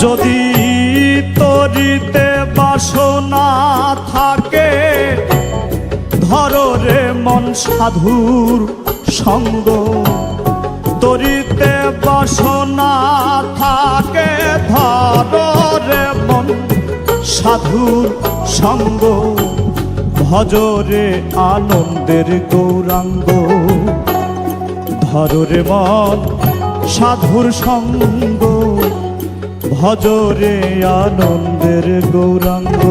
যদি তরিতে বাসনা থাকে, ধরো রে মন সাধুর সঙ্গ। তরিতে বাসনা থাকে, ধরো রে মন সাধুর সঙ্গ। ভজরে আনন্দের গৌরাঙ্গ, ধরো রে মন সাধুর সঙ্গ। ভজরে আনন্দের গৌরাঙ্গ।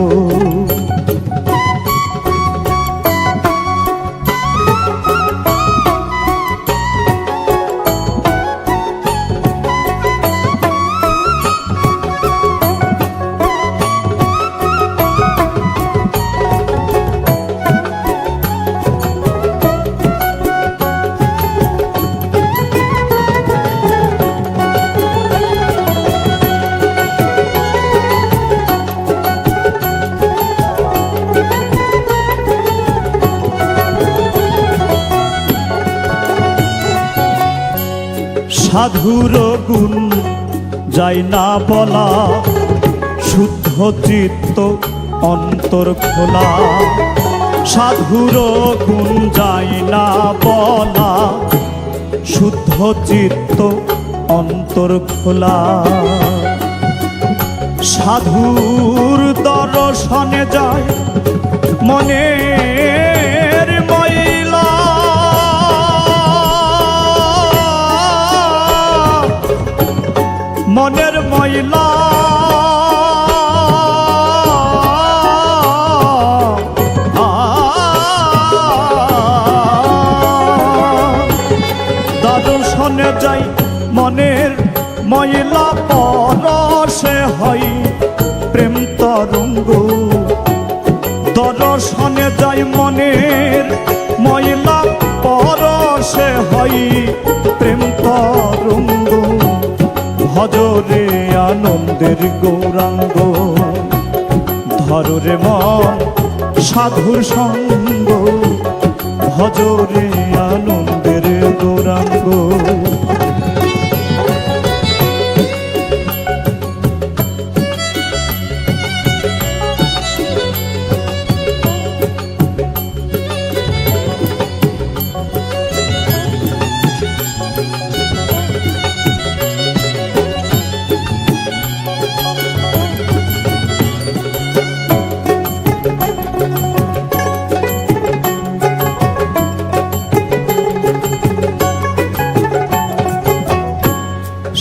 সাধুর গুণ যাই না বলা, শুদ্ধ চিত্ত অন্তর খোলা। সাধুর গুণ যাই না বলা, শুদ্ধ চিত্ত অন্তর খোলা। সাধুর দর্শনে যায় মনের ময়লা। মনের ময়লা দর্শনে যাই মনের ময়লা। পরশে হয় প্রেম তরঙ্গ। দর্শনে যাই মনের ময়লা, পরশে হয় প্রেম তরঙ্গ। ভজরে আনন্দের গৌরাঙ্গ, ধরো রে মন সাধুর সঙ্গ। ভজরে আনন্দের গৌরাঙ্গ।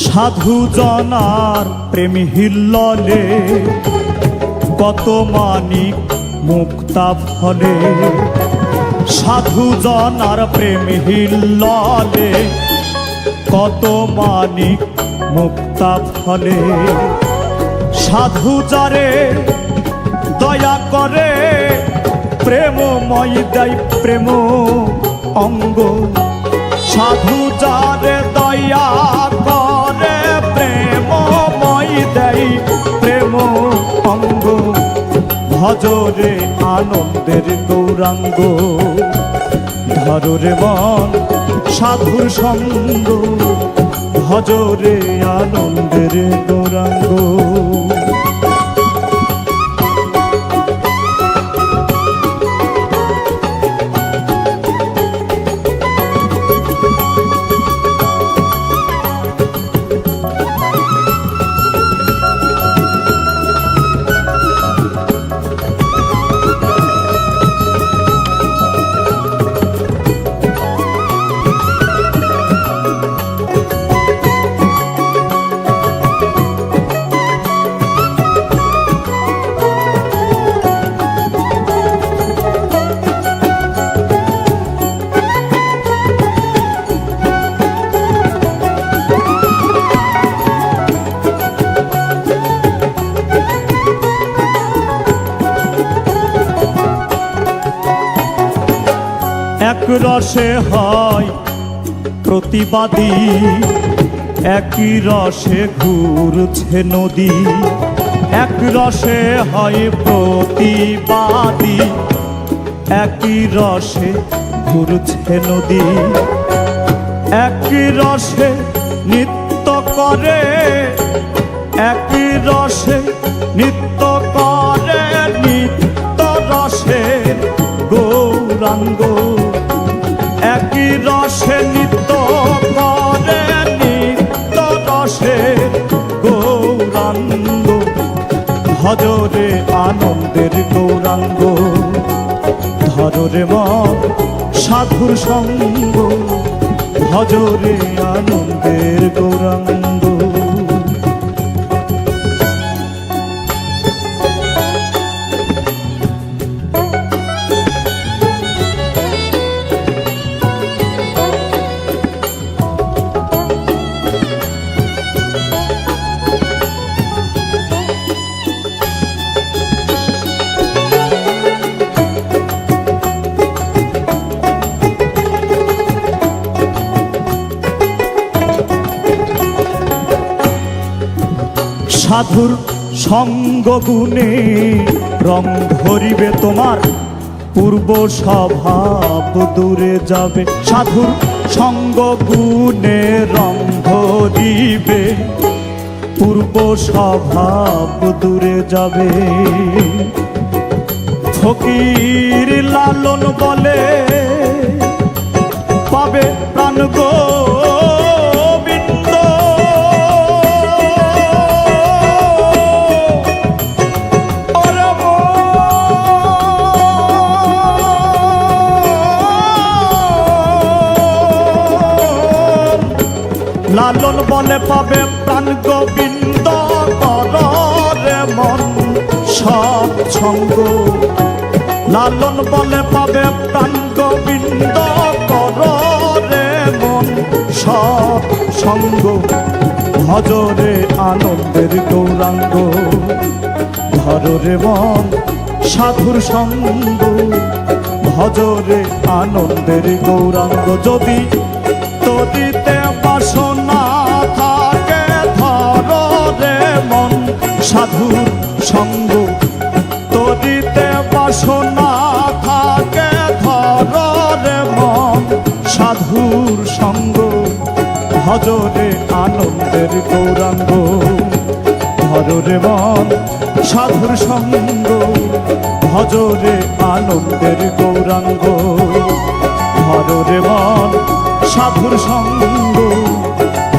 সাধু জনার প্রেম হিল্ললে, কত মানিক মুক্তা ফলে। সাধু জনার প্রেম হিল্ললে, কত মানিক মুক্তা ফলে। সাধু যারে দয়া করে, প্রেমময় দেয় প্রেম অঙ্গ। সাধু যারে দয়া করে, প্রেমময় দেয় প্রেম অঙ্গ। ভজরে আনন্দের গৌরাঙ্গ, ধরো রে মন সাধুর সঙ্গ। ভজরে আনন্দের গৌরাঙ্গ। এক রসে হয় প্রতিবাদী, একই রসে ঘুরছে নদী। এক রসে হয় প্রতিবাদী, একই রসে ঘুরছে নদী। একই রসে নৃত্য করে একই রসে নিত্য করে নিত্য রসে গৌরাঙ্গ, একই রসে নিত্য করে নিত্য রসে গৌরাঙ্গ, ভজরে আনন্দের গৌরাঙ্গ, ধরে মন সাধুর সঙ্গ, ভজরে আনন্দের গৌরাঙ্গ। সাধুর সঙ্গ গুণে রং ধরিবে তোমার, পূর্ব স্বভাব দূরে যাবে। সাধুর সঙ্গ গুণে রং ধরিবে, পূর্ব স্বভাব দূরে যাবে। ফকির লালন বলে পাবে প্রাণ গোবিন্দ, লালন বলে পাবে প্রাণ গোবিন্দ, কররে মন সৎসঙ্গ। লালন বলে পাবে প্রাণ গোবিন্দ, কররে মন সৎসঙ্গ, ভজরে আনন্দের গৌরাঙ্গ, ধরে মন সাধুর সঙ্গ, ভজরে আনন্দের গৌরাঙ্গ। যদি তদিতে বাসনা থাকে ধরে মন সাধুর সঙ্গ, তদিতে বাসনা থাকে ধরে মন সাধুর সঙ্গ, ভজরে আনন্দের গৌরাঙ্গ, ধরে মন সাধুর সঙ্গ, ভজরে আনন্দের গৌরাঙ্গ, ধরে মন সাধুর সঙ্গ,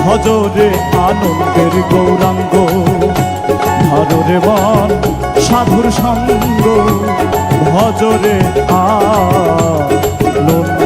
ভজরে আনন্দের গৌরাঙ্গ, ধরে মন সাধুর সঙ্গ, ভজরে আনন্দ।